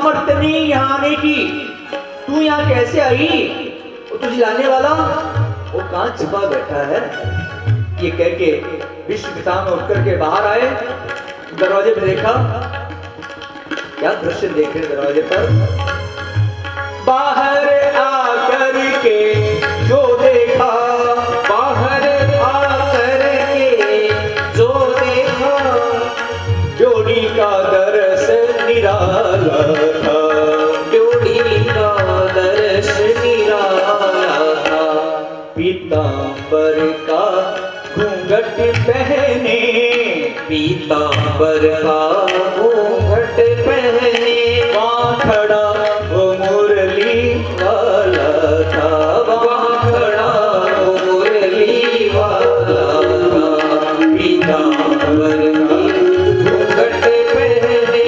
सामर्थ्य नहीं यहाँ आने की, तू यहाँ कैसे आई? वो तुझे लाने वाला वो कहाँ छिपा बैठा है? ये कह के विश्व पितामह उठ करके बाहर आए, दरवाजे पे देखा, क्या दृश्य देख रहे दरवाजे पर? बाहर आकर के जो देखा, बाहर आकर के जो देखा, जोड़ी का दरस निराला था, जोड़ी का दरस निराला था। पीतांबर का घूंघट पहने, पीतांबर का घूंघट पहने, वहाँ खड़ा वो मुरली वाला था, वहाँ खड़ा वो मुरली वाला था। पीतांबर का घूंघट पहने,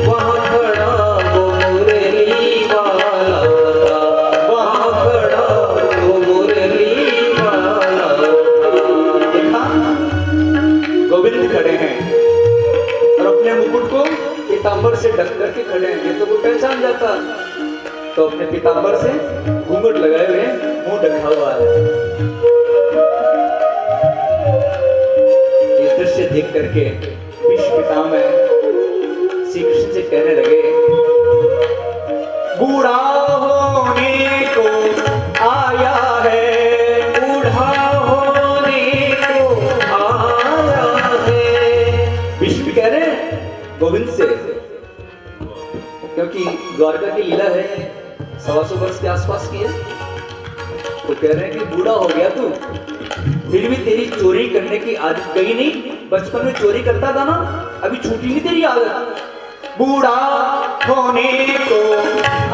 वहाँ खड़ा वो मुरली वाला था, वहाँ खड़ा वो मुरली वाला था। देखा, गोविंद खड़े हैं और अपने मुकुट को पीतांबर से ढक करके खड़े हैं। ये तो वो पहचान जाता, तो अपने पीतांबर से घूंघट लगाए हुए मुंह ढका हुआ है। ये दृश्य देख करके विश्व पितामह श्री कृष्ण से कहने लगे, बूढ़ा होने को आया है, बूढ़ा होने को आया है। विश्व कह रहे हैं गोविंद से, क्योंकि द्वारका की लीला है 125 वर्ष के आसपास की है, तो कह रहे हैं कि बूढ़ा हो गया तू, फिर भी तेरी चोरी करने की आदत गई नहीं? बचपन में चोरी करता था ना, अभी छूटी नहीं तेरी आदत? बूढ़ा होने को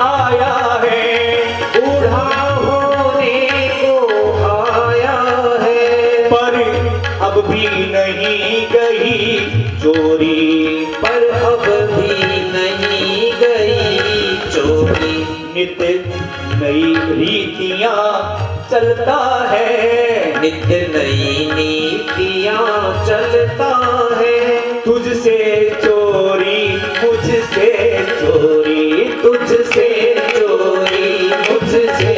आया है, बूढ़ा होने को आया है, पर अब भी नहीं गई चोरी, पर अब भी नहीं गई चोरी। नित्य नई रीतियां चलता है, नित्य नई नीतियां चलता है, तुझसे चोरी मुझसे चोरी, तुझसे चोरी मुझसे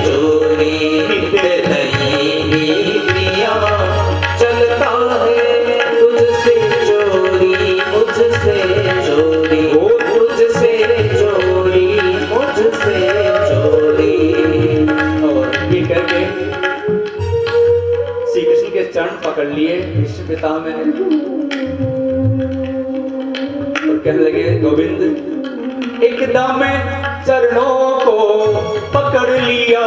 चोरी। नित्य नई नीतियां चलता है, तुझसे चोरी मुझसे चोरी, ओ तुझसे चोरी मुझसे चोरी। और ये करके श्री कृष्ण के चरण पकड़ लिए विश्व पितामह ने और कहने लगे, गोविंद एकदम चरणों को पकड़ लिया,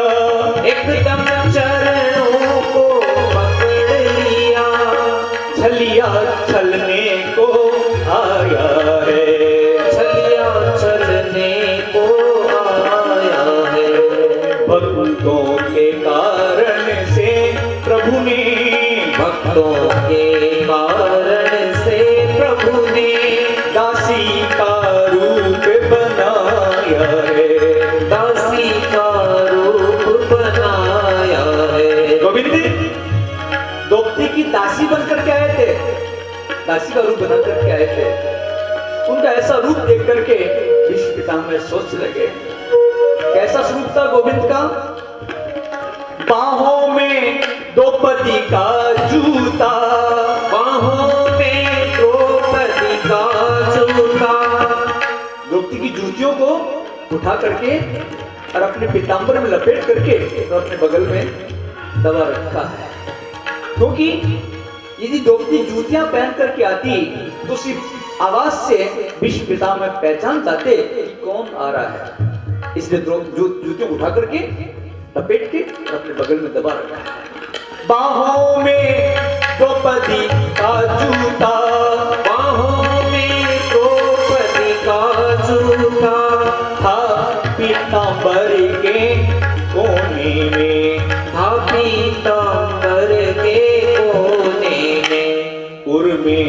एकदम चरणों को पकड़ लिया, छलिया छलने को आया है, छलिया छलने को आया है। भक्तों के कारण से प्रभु ने, भक्तों के कारण से प्रभु ने दासी का रूप बनाया है, दासी का रूप बनाया है। गोविंद द्रौपदी की दासी बनकर के आए थे, दासी का रूप बना करके आए थे। उनका ऐसा रूप देख करके विश्व पितामह सोच लगे, कैसा स्वरूप था गोविंद का? बाहों में द्रौपदी का जूता, बाहों में द्रौपदी का जूता। द्रौपदी की जूतियों को उठा करके और अपने पीतांबर में लपेट करके तो अपने बगल में दबा रखा है, क्योंकि यदि द्रौपदी जूतियां पहन करके आती तो सिर्फ आवाज से विश्व पितामह पहचान जाते कि कौन आ रहा है। इसलिए जूतियों उठा करके लपेट के अपने बगल में दबा रखा है। बाहों में द्रौपदी का जूता, बाहों में द्रौपदी का जूता था पीतांबर के कोने में, था पीतांबर के कोने में। उर में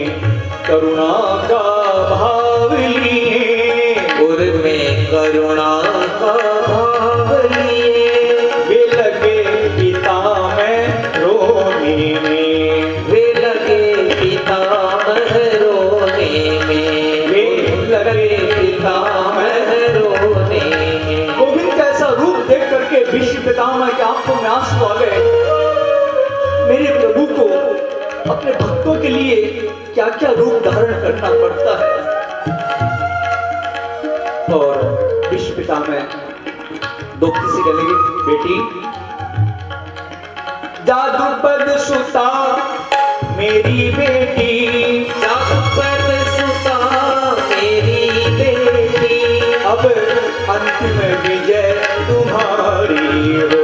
करुणा का भाव लिए, उर में करुणा का भाव लिए, वे लगे पितामह रोने में, वे लगे पितामह रोने में, वे लगे पितामह ना कि आंखों में आंसू आ गए। मेरे प्रभु को अपने भक्तों के लिए क्या क्या रूप धारण करना पड़ता है। और विश्व पिता में दोस्ती से कहने लगे, बेटी जादूपद सुता मेरी बेटी, जादूपद सुता मेरी बेटी, अब अंतिम विजय तुम्हारी हो,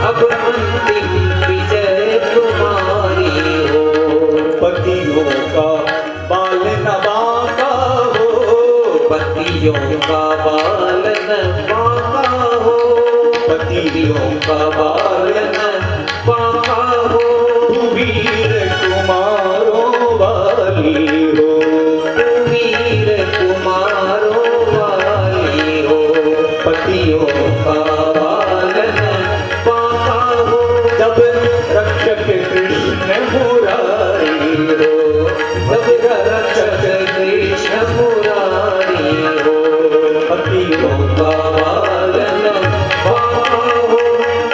अब अंतिम विजय तुम्हारी हो। पतियों का बाल नवाका हो, पतियों का बाल नवाका हो, पतियों का बाल नवाका हो। वीर कुमारों वाली हो, वीर कुमारों वाली हो, पतियों का बाल नवाका हो। जब रक्षक कृष्ण मुरारी हो, जब रक्षक कृष्ण मुरारी हो, पतियों का बाल नवाका हो।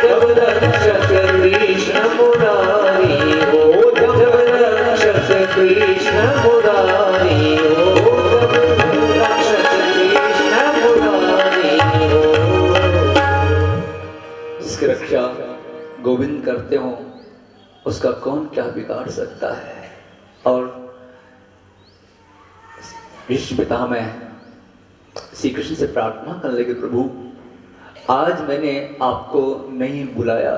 जब रक्षक कृष्ण मुरारी हो, जब रक्षक कृष्ण मुरारी हो, जब रक्षक कृष्ण मुरारी हो। जिसकी रक्षा गोविंद करते हो उसका कौन क्या बिगाड़ सकता है। और विश्व पिता में श्री कृष्ण से प्रार्थना करने लगे, प्रभु आज मैंने आपको नहीं बुलाया,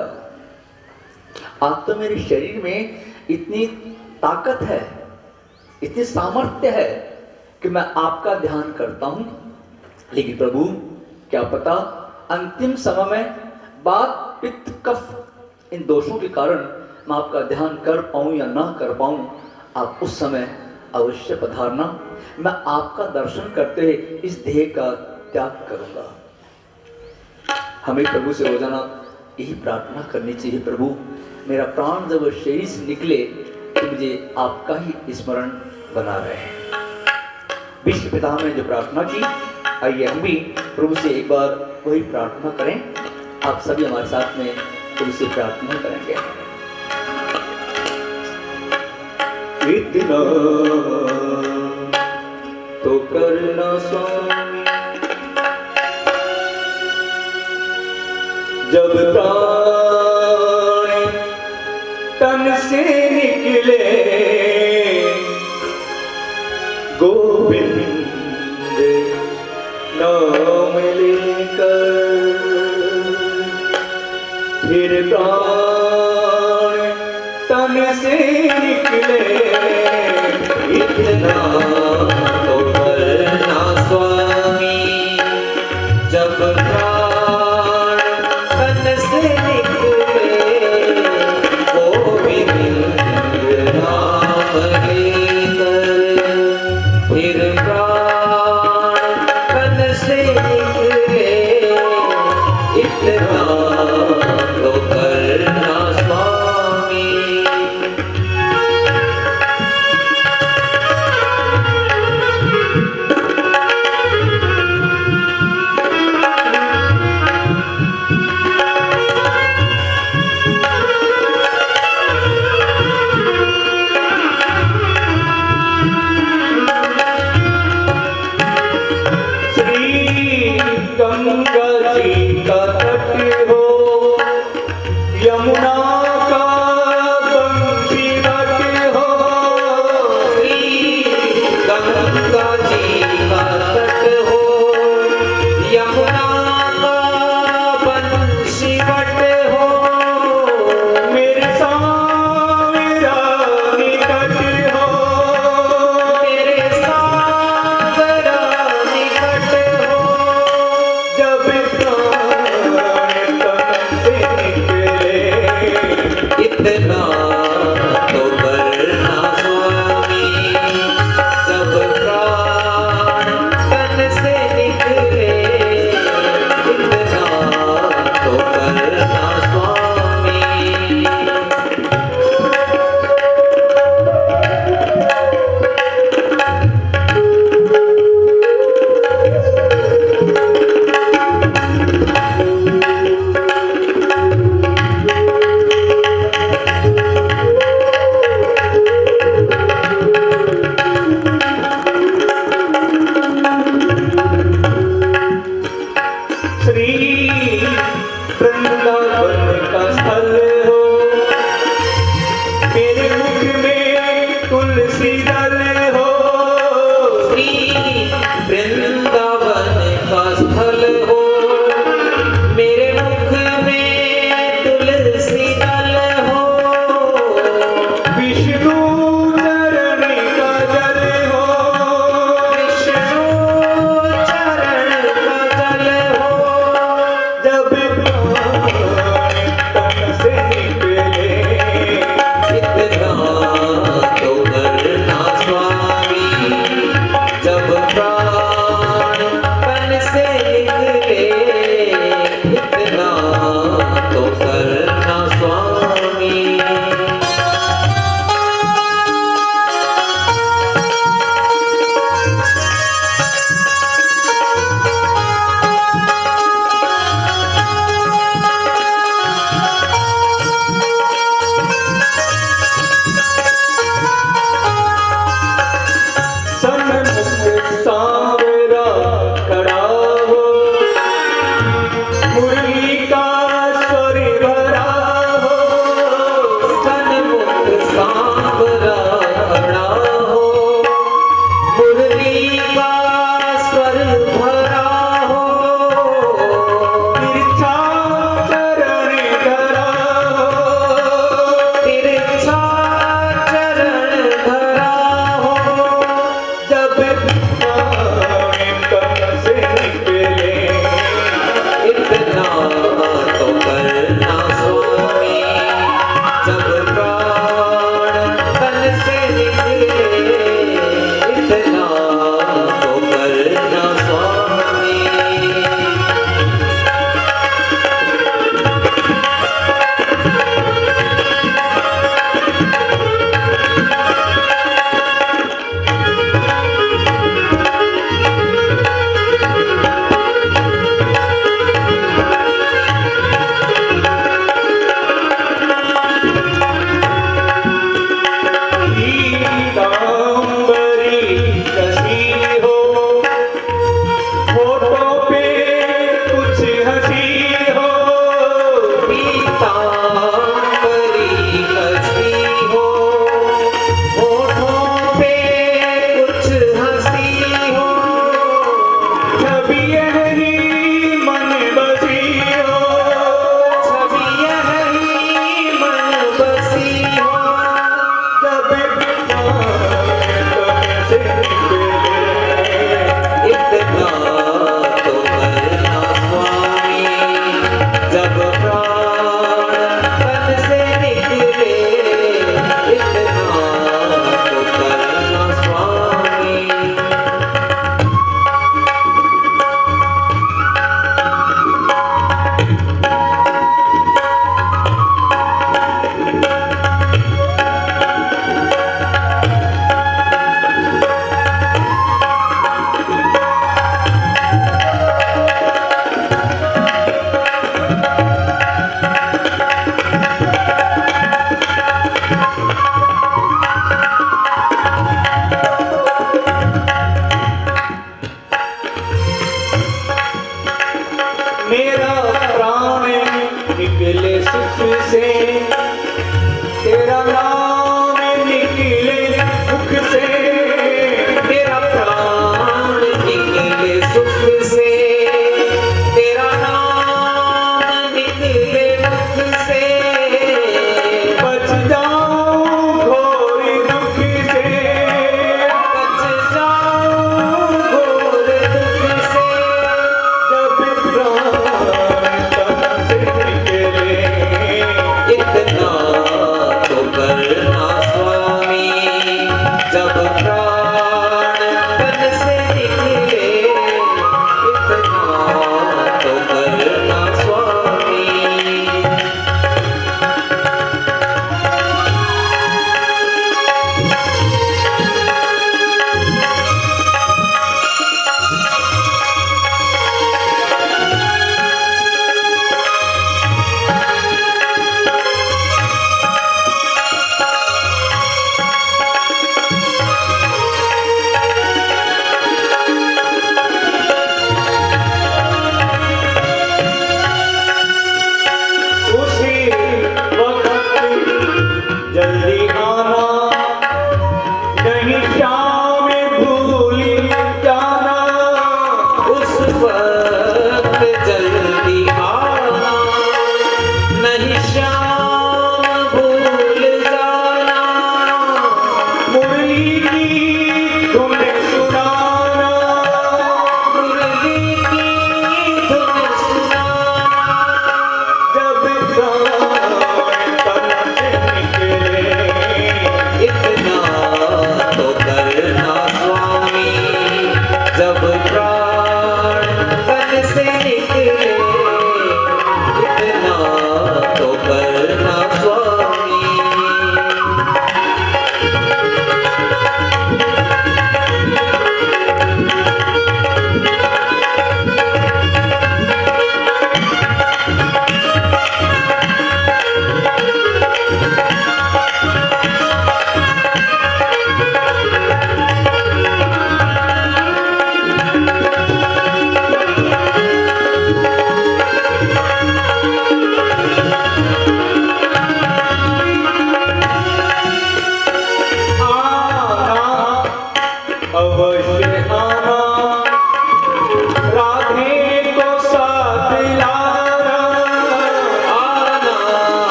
आज तो मेरे शरीर में इतनी ताकत है, इतनी सामर्थ्य है कि मैं आपका ध्यान करता हूं, लेकिन प्रभु क्या पता अंतिम समय में बात पित्त कफ इन दोषों के कारण मैं आपका ध्यान कर पाऊं या ना कर पाऊं। आप उस समय अवश्य पधारना, मैं आपका दर्शन करते हुए इस देह का त्याग करूंगा। हमें प्रभु से रोजाना यही प्रार्थना करनी चाहिए, प्रभु मेरा प्राण जब शरीर से निकले तो मुझे आपका ही स्मरण बना रहे। विश्व पिता ने जो प्रार्थना की, आइए हम भी प्रभु से एक बार वही प्रार्थना करें। आप सभी हमारे साथ में प्रभु से प्रार्थना करेंगे। इतना तो करना स्वामी, जब प्राण तन से निकले गोविंद नाम लेकर, फिर प्राण तन से निकले इतना तो करना स्वामी, जब प्राण तन से निकले गोविंद नाम लेकर, फिर प्राण तन से निकले इतना तो करना स्वामी। गंगा जी का तट हो, यमुना का बंशी घाट हो, श्री गंगा जी का तट हो, यमुना का बंशी घाट हो, मेरे सावरा निकट हो, मेरे सावरा निकट हो। जब प्राण तन से निकले इतना तो करना स्वामी, जब प्राण तन से निकले इतना तो करना स्वामी। भरा हो, तिरछा चरण धरा तिरछा चरण धरा हो, जब प्राण तन से निकले इतना तो करना स्वामी, जब प्राण तन से निकले इतना तो करना स्वामी। पीतांबरी कसी हो, होठों पे कुछ हंसी हो, पीतांबरी कसी हो, होठों पे कुछ हंसी हो, छवि यही मन बसी हो, छवि यही मन बसी हो, जब प्राण तन से निकले इतना तो करना स्वामी, जब प्राण तन से निकले इतना तो करना स्वामी। मेरा